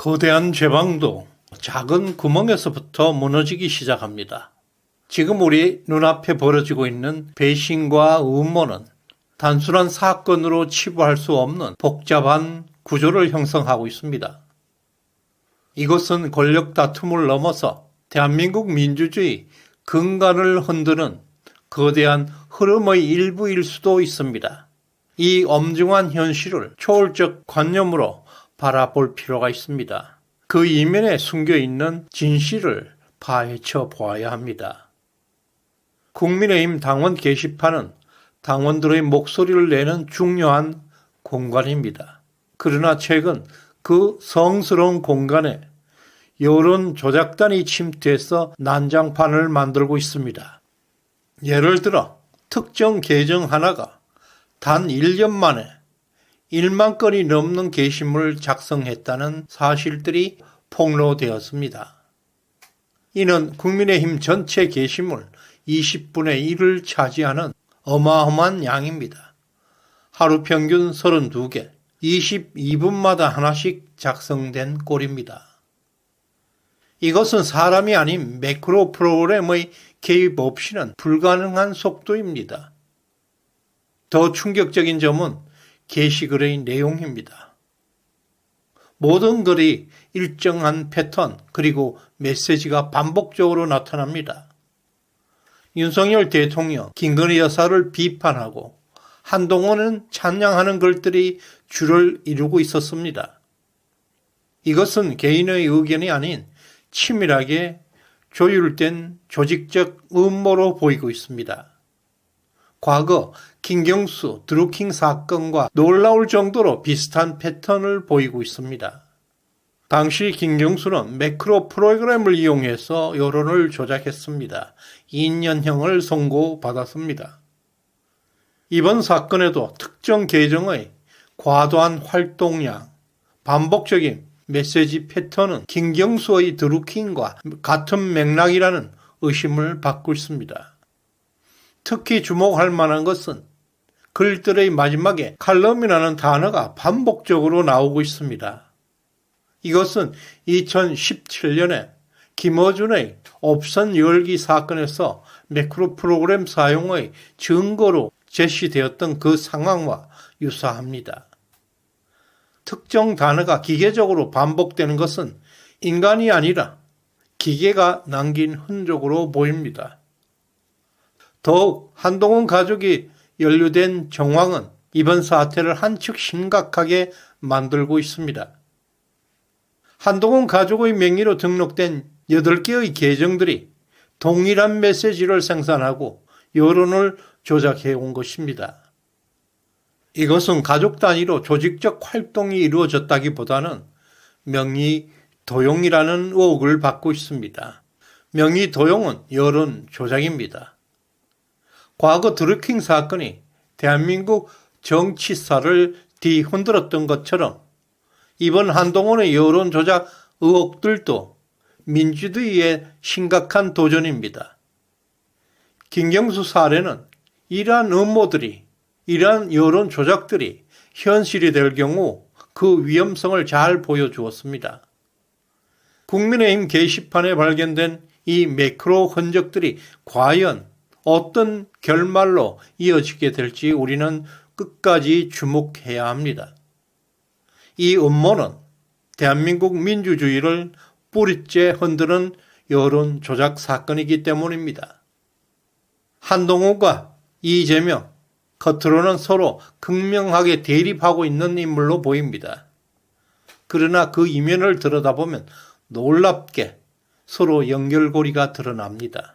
거대한 제방도 작은 구멍에서부터 무너지기 시작합니다. 지금 우리 눈앞에 벌어지고 있는 배신과 음모는 단순한 사건으로 치부할 수 없는 복잡한 구조를 형성하고 있습니다. 이것은 권력 다툼을 넘어서 대한민국 민주주의 근간을 흔드는 거대한 흐름의 일부일 수도 있습니다. 이 엄중한 현실을 초월적 관념으로 바라볼 필요가 있습니다. 그 이면에 숨겨있는 진실을 파헤쳐 보아야 합니다. 국민의힘 당원 게시판은 당원들의 목소리를 내는 중요한 공간입니다. 그러나 최근 그 성스러운 공간에 여론 조작단이 침투해서 난장판을 만들고 있습니다. 예를 들어 특정 계정 하나가 단 1년 만에 1만 건이 넘는 게시물을 작성했다는 사실들이 폭로되었습니다. 이는 국민의힘 전체 게시물 20분의 1을 차지하는 어마어마한 양입니다. 하루 평균 32개, 22분마다 하나씩 작성된 꼴입니다. 이것은 사람이 아닌 매크로 프로그램의 개입 없이는 불가능한 속도입니다. 더 충격적인 점은 게시글의 내용입니다. 모든 글이 일정한 패턴 그리고 메시지가 반복적으로 나타납니다. 윤석열 대통령, 김건희 여사를 비판하고 한동훈은 찬양하는 글들이 주를 이루고 있었습니다. 이것은 개인의 의견이 아닌 치밀하게 조율된 조직적 음모로 보이고 있습니다. 과거 김경수 드루킹 사건과 놀라울 정도로 비슷한 패턴을 보이고 있습니다. 당시 김경수는 매크로 프로그램을 이용해서 여론을 조작했습니다. 2년형을 선고받았습니다. 이번 사건에도 특정 계정의 과도한 활동량, 반복적인 메시지 패턴은 김경수의 드루킹과 같은 맥락이라는 의심을 받고 있습니다. 특히 주목할 만한 것은 글들의 마지막에 칼럼이라는 단어가 반복적으로 나오고 있습니다. 이것은 2017년에 김어준의 옵션 열기 사건에서 매크로 프로그램 사용의 증거로 제시되었던 그 상황과 유사합니다. 특정 단어가 기계적으로 반복되는 것은 인간이 아니라 기계가 남긴 흔적으로 보입니다. 더욱 한동훈 가족이 연루된 정황은 이번 사태를 한층 심각하게 만들고 있습니다. 한동훈 가족의 명의로 등록된 8개의 계정들이 동일한 메시지를 생산하고 여론을 조작해온 것입니다. 이것은 가족 단위로 조직적 활동이 이루어졌다기보다는 명의 도용이라는 의혹을 받고 있습니다. 명의 도용은 여론 조작입니다. 과거 드루킹 사건이 대한민국 정치사를 뒤흔들었던 것처럼 이번 한동훈의 여론 조작 의혹들도 민주주의의 심각한 도전입니다. 김경수 사례는 이러한 음모들이 이러한 여론 조작들이 현실이 될 경우 그 위험성을 잘 보여주었습니다. 국민의힘 게시판에 발견된 이 매크로 흔적들이 과연 어떤 결말로 이어지게 될지 우리는 끝까지 주목해야 합니다. 이 음모는 대한민국 민주주의를 뿌리째 흔드는 여론 조작 사건이기 때문입니다. 한동훈과 이재명, 겉으로는 서로 극명하게 대립하고 있는 인물로 보입니다. 그러나 그 이면을 들여다보면 놀랍게 서로 연결고리가 드러납니다.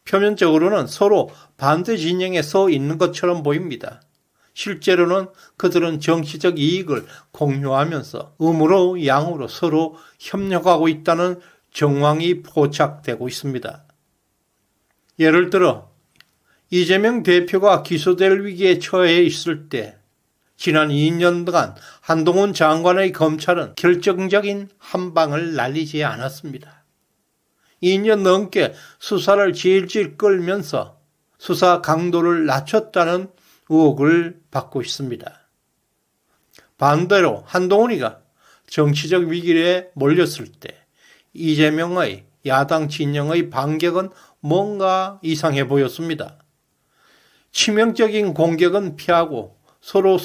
표면적으로는 서로 반대 진영에 서 있는 것처럼 보입니다. 실제로는 그들은 정치적 이익을 공유하면서 음으로 양으로 서로 협력하고 있다는 정황이 포착되고 있습니다. 예를 들어 이재명 대표가 기소될 위기에 처해 있을 때 지난 2년간 한동훈 장관의 검찰은 결정적인 한 방을 날리지 않았습니다. 2년 넘게 수사를 질질 끌면서 수사 강도를 낮췄다는 의혹을 받고 있습니다. 반대로 한동훈이가 정치적 위기에 몰렸을 때 이재명의 야당 진영의 반격은 뭔가 이상해 보였습니다. 치명적인 공격은 피하고 서로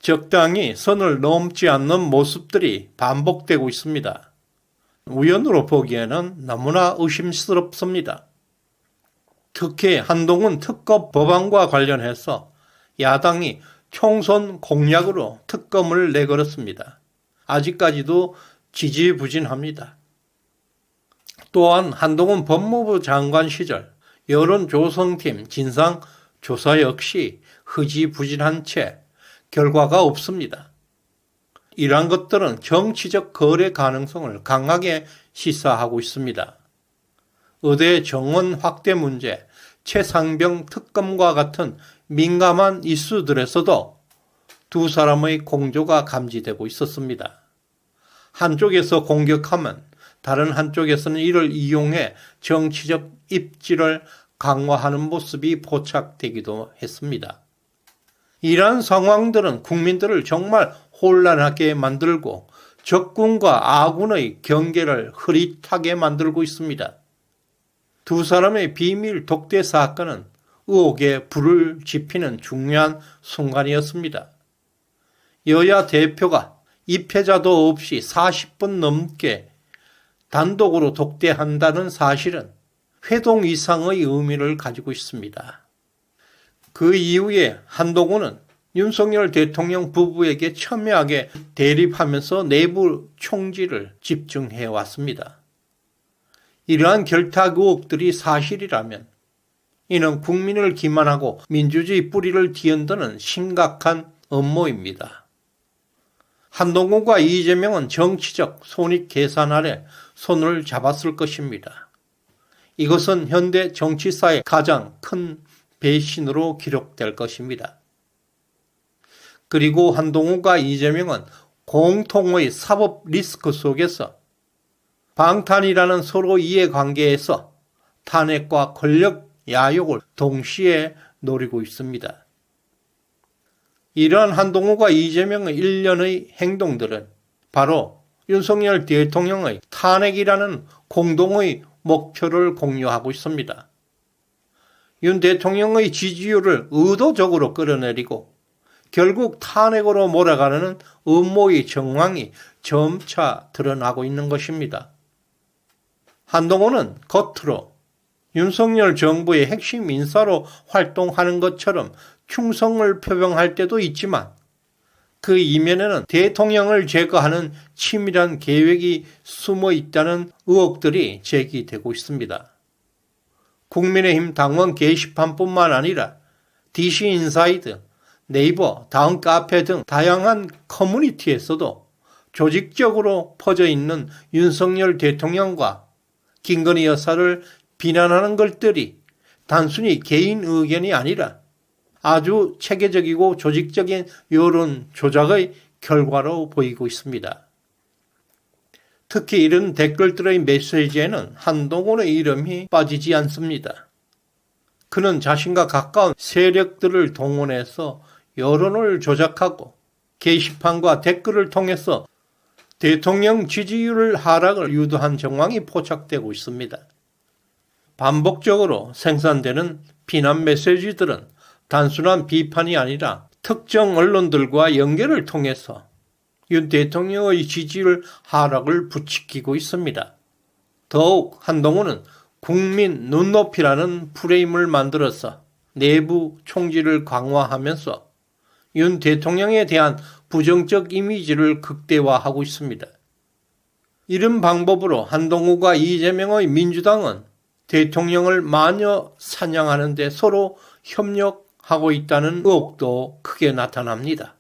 적당히 선을 넘지 않는 모습들이 반복되고 있습니다. 우연으로 보기에는 너무나 의심스럽습니다. 특히 한동훈 특검 법안과 관련해서 야당이 총선 공약으로 특검을 내걸었습니다. 아직까지도 지지부진합니다. 또한 한동훈 법무부 장관 시절 여론조성팀 진상조사 역시 흐지부진한 채 결과가 없습니다. 이러한 것들은 정치적 거래 가능성을 강하게 시사하고 있습니다. 의대 정원 확대 문제, 최상병 특검과 같은 민감한 이슈들에서도 두 사람의 공조가 감지되고 있었습니다. 한쪽에서 공격하면 다른 한쪽에서는 이를 이용해 정치적 입지를 강화하는 모습이 포착되기도 했습니다. 이러한 상황들은 국민들을 정말 혼란하게 만들고 적군과 아군의 경계를 흐릿하게 만들고 있습니다. 두 사람의 비밀 독대 사건은 의혹에 불을 지피는 중요한 순간이었습니다. 여야 대표가 입회자도 없이 40분 넘게 단독으로 독대한다는 사실은 회동 이상의 의미를 가지고 있습니다. 그 이후에 한동훈은 윤석열 대통령 부부에게 첨예하게 대립하면서 내부 총질을 집중해 왔습니다. 이러한 결탁 의혹들이 사실이라면 이는 국민을 기만하고 민주주의 뿌리를 뒤흔드는 심각한 음모입니다. 한동훈과 이재명은 정치적 손익 계산 아래 손을 잡았을 것입니다. 이것은 현대 정치사의 가장 큰 배신으로 기록될 것입니다. 그리고 한동훈과 이재명은 공통의 사법 리스크 속에서 방탄이라는 서로 이해관계에서 탄핵과 권력 야욕을 동시에 노리고 있습니다. 이러한 한동훈과 이재명의 일련의 행동들은 바로 윤석열 대통령의 탄핵이라는 공동의 목표를 공유하고 있습니다. 윤 대통령의 지지율을 의도적으로 끌어내리고 결국 탄핵으로 몰아가는 음모의 정황이 점차 드러나고 있는 것입니다. 한동훈은 겉으로 윤석열 정부의 핵심 인사로 활동하는 것처럼 충성을 표명할 때도 있지만 그 이면에는 대통령을 제거하는 치밀한 계획이 숨어 있다는 의혹들이 제기되고 있습니다. 국민의힘 당원 게시판뿐만 아니라 DC인사이드, 네이버, 다음 카페 등 다양한 커뮤니티에서도 조직적으로 퍼져 있는 윤석열 대통령과 김건희 여사를 비난하는 것들이 단순히 개인 의견이 아니라 아주 체계적이고 조직적인 여론 조작의 결과로 보이고 있습니다. 특히 이런 댓글들의 메시지에는 한동훈의 이름이 빠지지 않습니다. 그는 자신과 가까운 세력들을 동원해서 여론을 조작하고 게시판과 댓글을 통해서 대통령 지지율 하락을 유도한 정황이 포착되고 있습니다. 반복적으로 생산되는 비난 메시지들은 단순한 비판이 아니라 특정 언론들과 연결을 통해서 윤 대통령의 지지율 하락을 부추기고 있습니다. 더욱 한동훈은 국민 눈높이라는 프레임을 만들어서 내부 총질을 강화하면서 윤 대통령에 대한 부정적 이미지를 극대화하고 있습니다. 이런 방법으로 한동훈과 이재명의 민주당은 대통령을 마녀 사냥하는 데 서로 협력하고 있다는 의혹도 크게 나타납니다.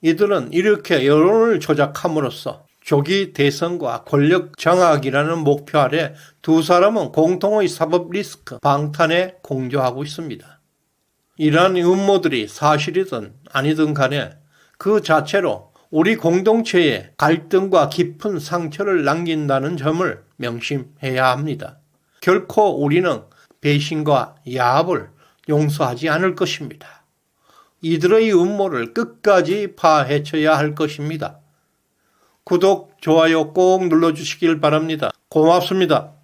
이들은 이렇게 여론을 조작함으로써 조기 대선과 권력 장악이라는 목표 아래 두 사람은 공통의 사법 리스크 방탄에 공조하고 있습니다. 이러한 음모들이 사실이든 아니든 간에 그 자체로 우리 공동체에 갈등과 깊은 상처를 남긴다는 점을 명심해야 합니다. 결코 우리는 배신과 야합을 용서하지 않을 것입니다. 이들의 음모를 끝까지 파헤쳐야 할 것입니다. 구독, 좋아요 꼭 눌러주시길 바랍니다. 고맙습니다.